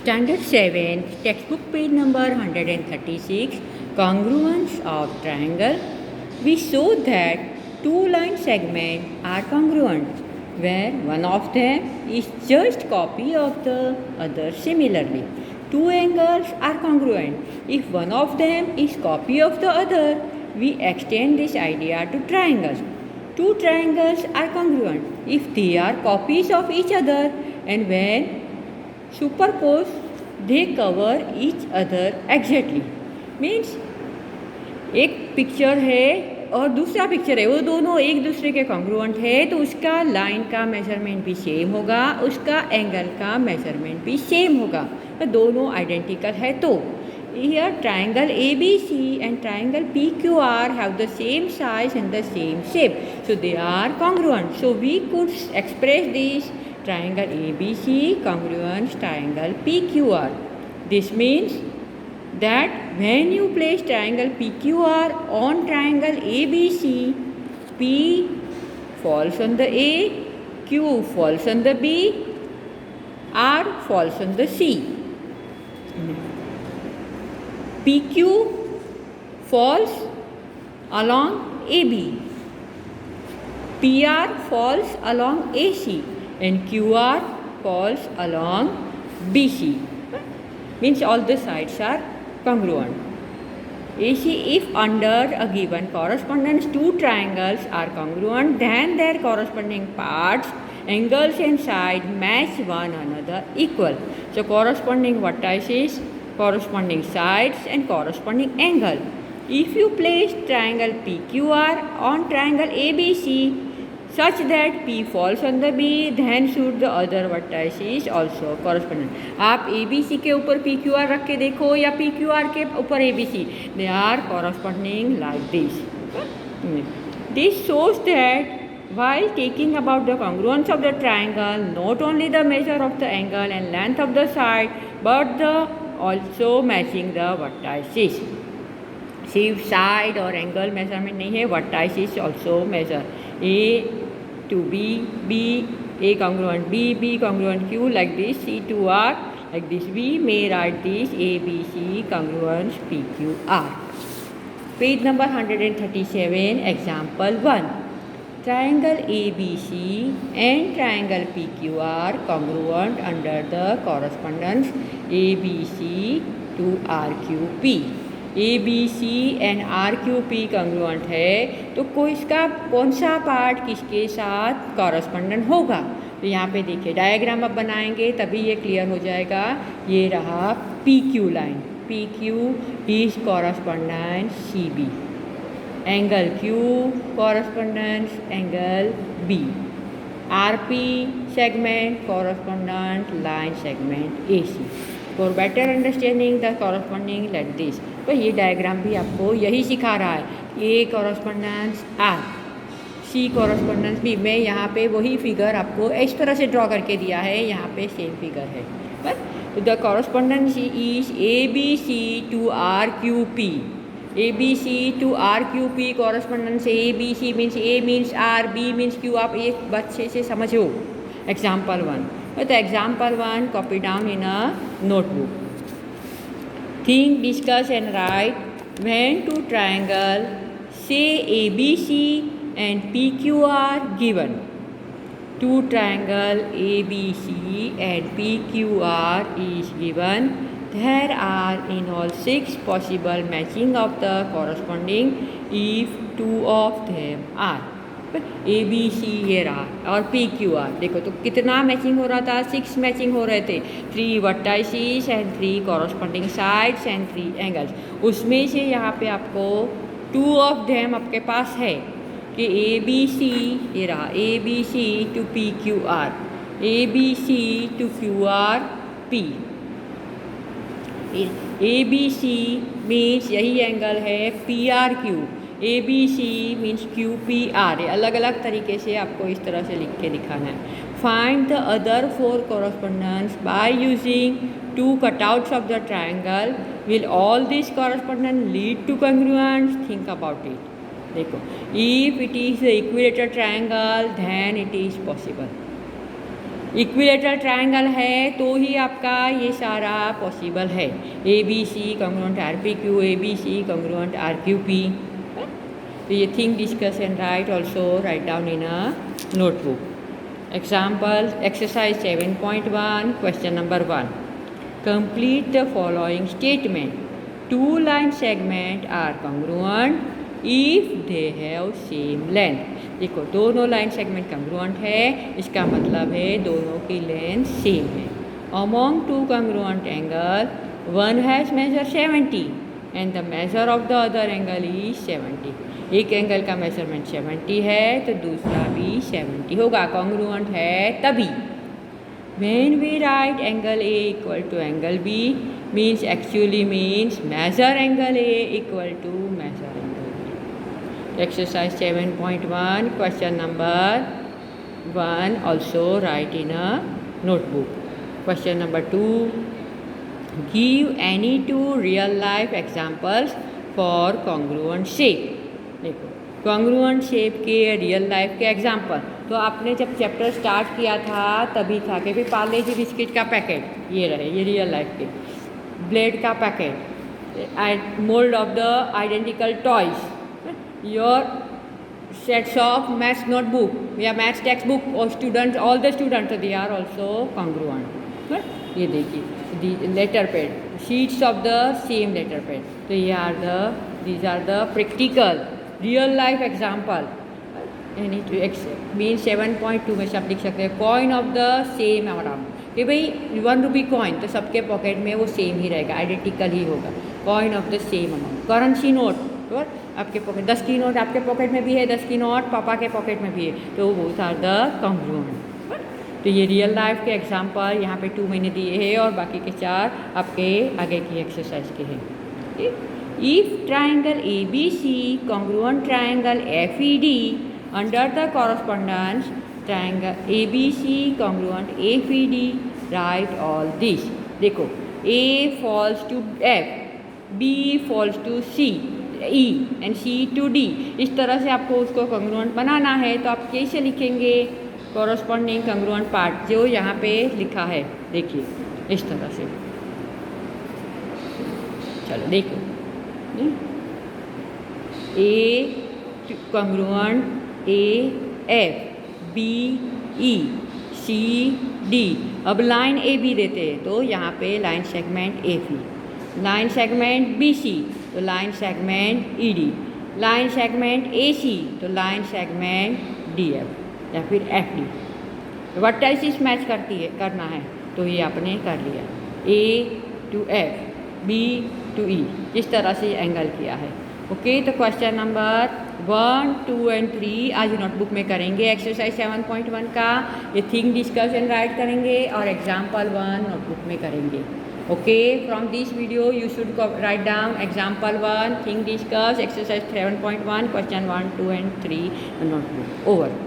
Standard 7, textbook page number 136, congruence of triangle. We show that two line segments are congruent, where one of them is just copy of the other. Similarly, two angles are congruent. If one of them is copy of the other, we extend this idea to triangles. Two triangles are congruent if they are copies of each other, and when superpose they cover each other exactly. Means एक picture है और दूसरा picture है, वो दोनों एक दूसरे के कॉन्ग्रुएंट है, तो उसका लाइन का मेजरमेंट भी सेम होगा, उसका एंगल का मेजरमेंट भी सेम होगा, तो दोनों आइडेंटिकल है. तो here triangle ABC and triangle PQR have the same size and the same shape, so they are congruent. So we could express this triangle ABC congruent triangle PQR. This means that when you place triangle PQR on triangle ABC, P falls on the A, Q falls on the B, R falls on the C. PQ falls along AB, PR falls along AC, and QR falls along BC. Means all the sides are congruent. AC, if under a given correspondence two triangles are congruent, then their corresponding parts, angles and sides match one another equal. So corresponding vertices, corresponding sides and corresponding angle. If you place triangle PQR on triangle ABC such that P falls on the B, then should the other vertices also correspond. आप ABC के ऊपर PQR रख के देखो या PQR के ऊपर ABC, they are corresponding like this. This shows that while taking about the congruence of the triangle, not only the measure of the angle and length of the side, but the also matching the vertices. सिर्फ side और angle measurement नहीं है, vertices also measure. A to B, B A congruent B, B congruent Q, like this. C to R, like this. We may write this A B C congruent P Q R. Page number 137, example 1. Triangle ABC and triangle PQR congruent under the correspondence ABC to RQP. ABC and RQP congruent है, तो कोई इसका कौन सा part किसके साथ correspondent होगा. तो यहाँ पे देखिए डायग्राम अब बनाएंगे तभी ये क्लियर हो जाएगा. ये रहा PQ line. PQ is correspondent CB. Angle Q correspondence angle B. RP segment correspondent line segment AC. For better understanding the corresponding like this. तो ये डायग्राम भी आपको यही सिखा रहा है. A correspondence R, C correspondence B. मैं यहाँ पे वही फिगर आपको इस तरह से ड्रॉ करके दिया है, यहाँ पे सेम फिगर है. But the correspondence is ABC to RQP. ABC to RQP correspondence ABC means A means R, B means Q. आप एक बच्चे से समझो. Example 1. तो example 1 copy down in a notebook. Think, discuss and write when two triangle say ABC and PQ are given. Two triangle ABC and PQR is given. There are in all 6 possible matching of the corresponding if two of them are. ABC ये रहा और PQR देखो तो कितना matching हो रहा था. 6 matching हो रहे थे. 3 vertices and 3 corresponding sides and 3 angles. उसमें से यहाँ पे आपको 2 ऑफ देम आपके पास है कि ABC ये रहा ABC to PQR, ABC to QRP. ABC means यही एंगल है PRQ. ABC means QPR. अलग अलग तरीके से आपको इस तरह से लिख के दिखाना है. Find the other 4 correspondence by using 2 cutouts of the triangle. Will all these correspondence lead to congruence? Think about it. देखो, if it is the equilateral triangle then it is possible. Equilateral triangle है तो ही आपका ये सारा possible है। A B C congruent R P Q, A B C congruent R Q P. तो ये think discuss and write also write down in a notebook. Example exercise 7.1 question number 1 complete the following statement. Two line segment are congruent if they have same length. देखो दोनों line segment congruent है, इसका मतलब है दोनों की length same है। Among two congruent angle one has measure 70 and the measure of the other angle is 70। एक एंगल का मेजरमेंट 70 है तो दूसरा भी 70 होगा, कॉन्ग्रुएंट है तभी। When we write angle A equal to angle B means actually means measure angle A equal to measure angle B. Exercise 7.1 question number 1 also write in a notebook. Question number 2 give any two real life examples for congruent shape. देखो congruent shape के real life के example तो आपने जब chapter start किया था तभी था कि फिर पार्ले जी बिस्किट का पैकेट ये रहे, ये रियल लाइफ के ब्लेड का packet, mould of the identical toys, your sets of maths notebook या मैथ्स टेक्स्ट बुक और students all the students they are also congruent. ये देखिए letter pad sheets of the same letter pad, तो ये are the these are the practical real life example. Mean 7.2 में सब लिख सकते हैं coin of the same amount कि भाई 1 रुपी कॉइन तो सबके पॉकेट में वो सेम ही रहेगा, आइडेंटिकल ही होगा। Coin of the same amount, currency note तो आपके पॉकेट 10 की नोट आपके पॉकेट में भी है, 10 की नोट पापा के पॉकेट में भी है, तो वो आर द कॉन्ग्रुएंट। तो ये रियल लाइफ के एग्जाम्पल यहाँ पे 2 मैंने दिए हैं और बाकी के 4 आपके आगे की एक्सरसाइज के हैं। If triangle ABC congruent triangle FED under the correspondence triangle ABC congruent AFED write all this। देखो A falls to F, B falls to C, E and C to D। इस तरह से आपको उसको congruent बनाना है तो आप कैसे लिखेंगे corresponding congruent part जो यहाँ पे लिखा है, देखिए इस तरह से। चलो देखो A congruent A F B E C D. अब लाइन ए बी देते हैं तो यहाँ पे line segment A B, line segment B C तो line segment E D, line segment A C तो लाइन सेगमेंट डी एफ या फिर एफ डी। वर्टाइसिस मैच करना है तो ये आपने कर लिया, ए टू एफ बी टू ई इस तरह से एंगल किया है। ओके तो क्वेश्चन नंबर 1, 2 एंड 3 आज नोटबुक में करेंगे। एक्सरसाइज 7.1 का ये थिंक डिस्कस एंड राइट करेंगे और एग्जाम्पल 1 नोटबुक में करेंगे। Okay from this video you should write down example 1 think discuss exercise 7.1 question 1, 2 and 3 notebook. Over.